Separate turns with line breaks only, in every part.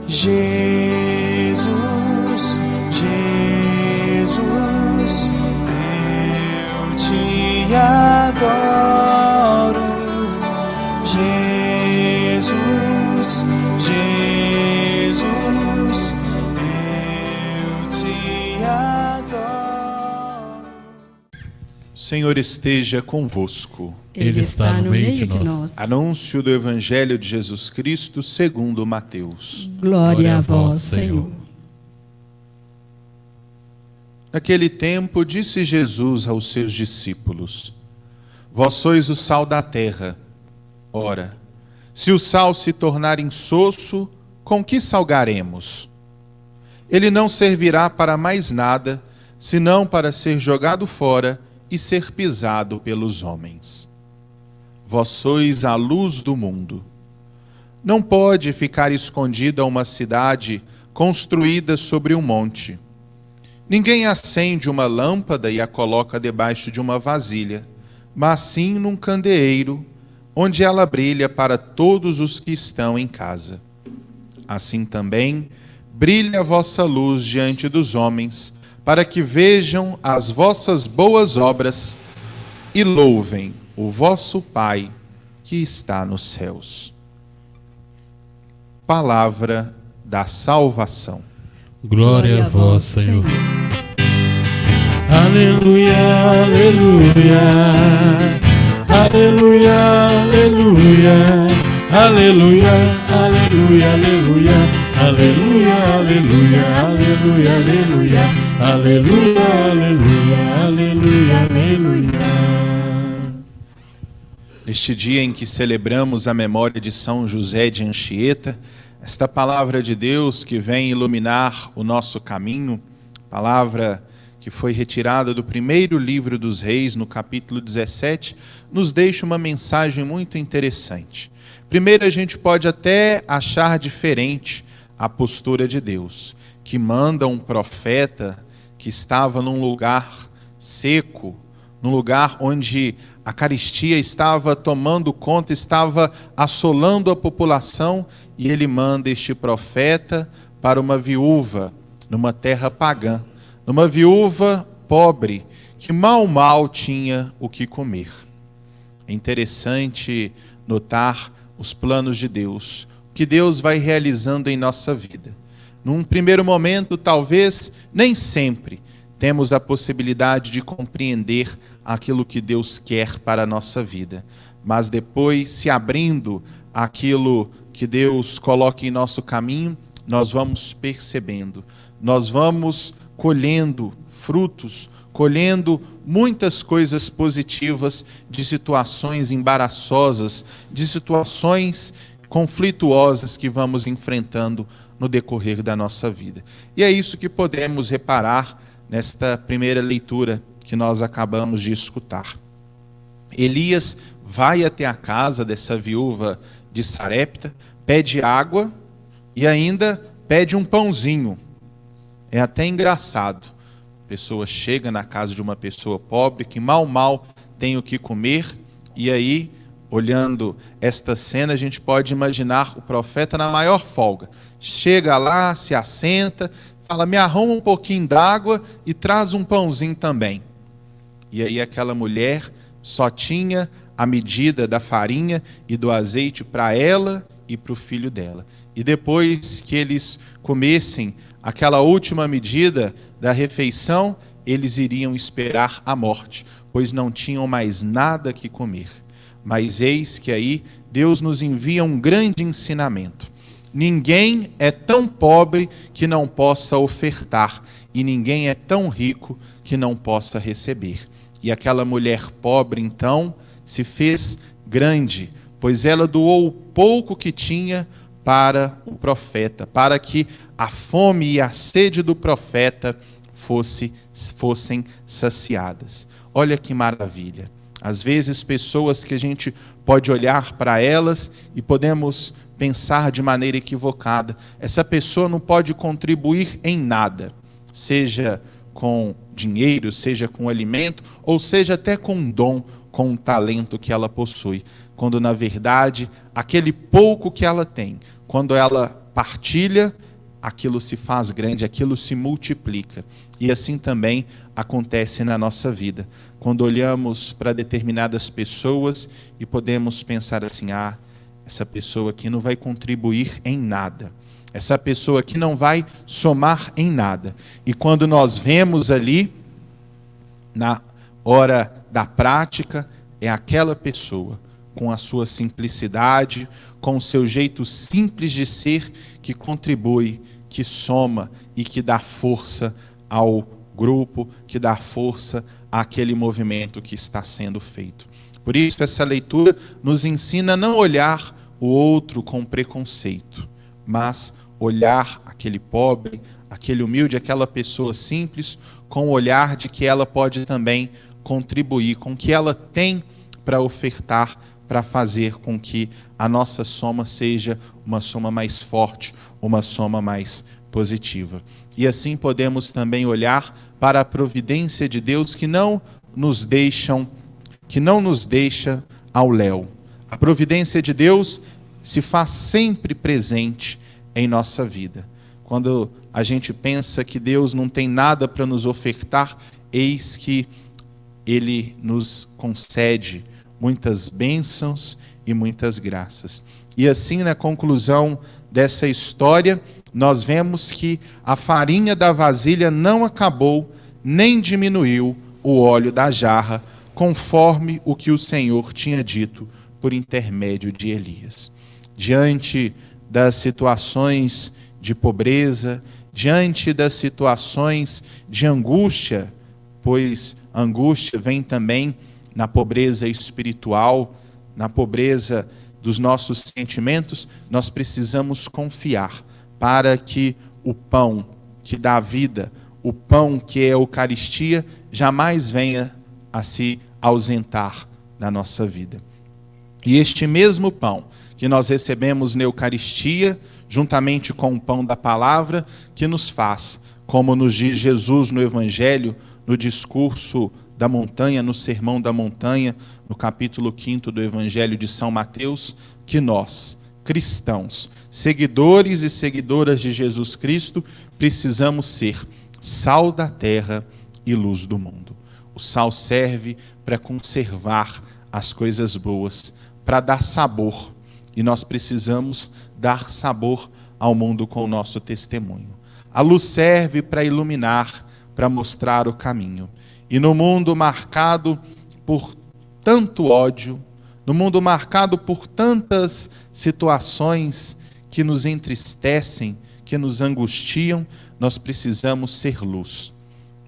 Jesus, Jesus, eu te adoro. Jesus, Jesus, eu te adoro.
O Senhor esteja convosco.
Ele está no meio de nós.
Anúncio do Evangelho de Jesus Cristo segundo Mateus.
Glória a vós, Senhor.
Naquele tempo disse Jesus aos seus discípulos: Vós sois o sal da terra. Ora, se o sal se tornar insosso, com que salgaremos? Ele não servirá para mais nada, senão para ser jogado fora e ser pisado pelos homens. Vós sois a luz do mundo. Não pode ficar escondida uma cidade construída sobre um monte. Ninguém acende uma lâmpada e a coloca debaixo de uma vasilha, mas sim num candeeiro, onde ela brilha para todos os que estão em casa. Assim também, brilhe a vossa luz diante dos homens, para que vejam as vossas boas obras e louvem o vosso Pai que está nos céus. Palavra da salvação.
Glória a vós, Senhor. Aleluia, aleluia. Aleluia, aleluia. Aleluia, aleluia, aleluia. Aleluia, aleluia, aleluia, aleluia. Aleluia, aleluia, aleluia, aleluia.
Neste dia em que celebramos a memória de São José de Anchieta, esta palavra de Deus que vem iluminar o nosso caminho, palavra que foi retirada do primeiro livro dos Reis, no capítulo 17, nos deixa uma mensagem muito interessante. Primeiro, a gente pode até achar diferente a postura de Deus, que manda um profeta que estava num lugar seco, num lugar onde a carestia estava tomando conta, estava assolando a população, e ele manda este profeta para uma viúva numa terra pagã, numa viúva pobre, que mal tinha o que comer. É interessante notar os planos de Deus, o que Deus vai realizando em nossa vida. Num primeiro momento, talvez, nem sempre, temos a possibilidade de compreender aquilo que Deus quer para a nossa vida. Mas depois, se abrindo aquilo que Deus coloca em nosso caminho, nós vamos percebendo, nós vamos colhendo frutos, colhendo muitas coisas positivas de situações embaraçosas, de situações conflituosas que vamos enfrentando no decorrer da nossa vida. E é isso que podemos reparar nesta primeira leitura que nós acabamos de escutar. Elias vai até a casa dessa viúva de Sarepta, pede água e ainda pede um pãozinho. É até engraçado. A pessoa chega na casa de uma pessoa pobre que mal tem o que comer, e aí, olhando esta cena, a gente pode imaginar o profeta na maior folga. Chega lá, se assenta, fala: me arruma um pouquinho d'água e traz um pãozinho também. E aí aquela mulher só tinha a medida da farinha e do azeite para ela e para o filho dela. E depois que eles comessem aquela última medida da refeição, eles iriam esperar a morte, pois não tinham mais nada que comer. Mas eis que aí Deus nos envia um grande ensinamento. Ninguém é tão pobre que não possa ofertar, e ninguém é tão rico que não possa receber. E aquela mulher pobre, então, se fez grande, pois ela doou o pouco que tinha para o profeta, para que a fome e a sede do profeta fossem saciadas. Olha que maravilha. Às vezes, pessoas que a gente pode olhar para elas e podemos pensar de maneira equivocada: essa pessoa não pode contribuir em nada, seja com dinheiro, seja com alimento, ou seja até com um dom, com um talento que ela possui, quando na verdade aquele pouco que ela tem, quando ela partilha, aquilo se faz grande, aquilo se multiplica. E assim também acontece na nossa vida. Quando olhamos para determinadas pessoas e podemos pensar assim: essa pessoa aqui não vai contribuir em nada. Essa pessoa aqui não vai somar em nada. E quando nós vemos ali, na hora da prática, é aquela pessoa, com a sua simplicidade, com o seu jeito simples de ser, que contribui, que soma e que dá força ao grupo, que dá força àquele movimento que está sendo feito. Por isso, essa leitura nos ensina a não olhar o outro com preconceito, mas olhar aquele pobre, aquele humilde, aquela pessoa simples, com o olhar de que ela pode também contribuir, com o que ela tem para ofertar, para fazer com que a nossa soma seja uma soma mais forte, uma soma mais positiva. E assim podemos também olhar para a providência de Deus que não nos deixa ao léu. A providência de Deus se faz sempre presente em nossa vida. Quando a gente pensa que Deus não tem nada para nos ofertar, eis que Ele nos concede muitas bênçãos e muitas graças. E assim, na conclusão dessa história, nós vemos que a farinha da vasilha não acabou, nem diminuiu o óleo da jarra, conforme o que o Senhor tinha dito por intermédio de Elias. Diante das situações de pobreza, diante das situações de angústia, pois a angústia vem também na pobreza espiritual, na pobreza dos nossos sentimentos, nós precisamos confiar para que o pão que dá vida, o pão que é a Eucaristia, jamais venha a se ausentar da nossa vida. E este mesmo pão que nós recebemos na Eucaristia, juntamente com o pão da palavra, que nos faz, como nos diz Jesus no Evangelho, no discurso da montanha, no Sermão da Montanha, no capítulo 5 do Evangelho de São Mateus, que nós, cristãos, seguidores e seguidoras de Jesus Cristo, precisamos ser sal da terra e luz do mundo. O sal serve para conservar as coisas boas, para dar sabor. E nós precisamos dar sabor ao mundo com o nosso testemunho. A luz serve para iluminar, para mostrar o caminho. E no mundo marcado por tanto ódio, no mundo marcado por tantas situações que nos entristecem, que nos angustiam, nós precisamos ser luz.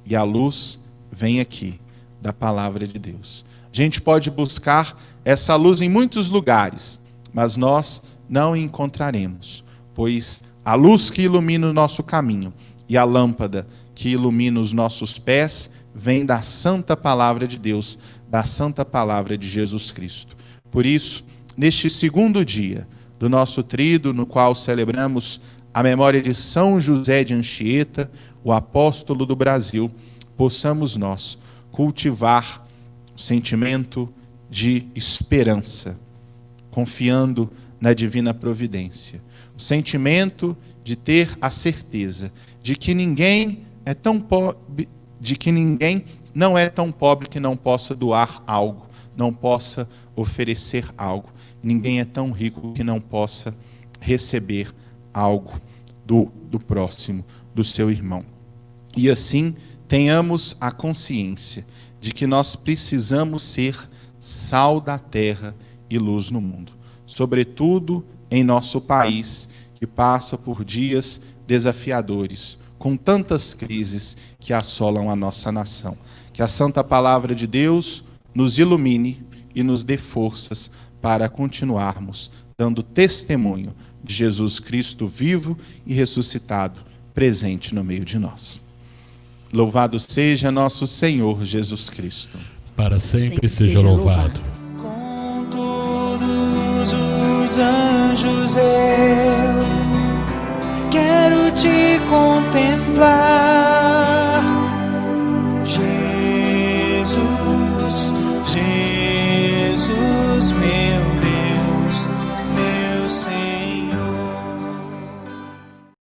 E a luz vem aqui, da palavra de Deus. A gente pode buscar essa luz em muitos lugares, mas nós não encontraremos, pois a luz que ilumina o nosso caminho e a lâmpada que ilumina os nossos pés vem da santa palavra de Deus, da santa palavra de Jesus Cristo. Por isso, neste segundo dia do nosso tríduo, no qual celebramos a memória de São José de Anchieta, o apóstolo do Brasil, possamos nós cultivar o sentimento de esperança, confiando na divina providência. O sentimento de ter a certeza de que ninguém é tão pobre, de que ninguém não é tão pobre que não possa doar algo, não possa oferecer algo. Ninguém é tão rico que não possa receber algo do próximo, do seu irmão. E assim, tenhamos a consciência de que nós precisamos ser sal da terra e luz no mundo. Sobretudo em nosso país, que passa por dias desafiadores, com tantas crises que assolam a nossa nação. Que a santa palavra de Deus nos ilumine e nos dê forças para continuarmos dando testemunho de Jesus Cristo vivo e ressuscitado, presente no meio de nós. Louvado seja nosso Senhor Jesus Cristo.
Para sempre seja louvado.
Com todos os anjos eu quero te contemplar, Jesus, Jesus meu.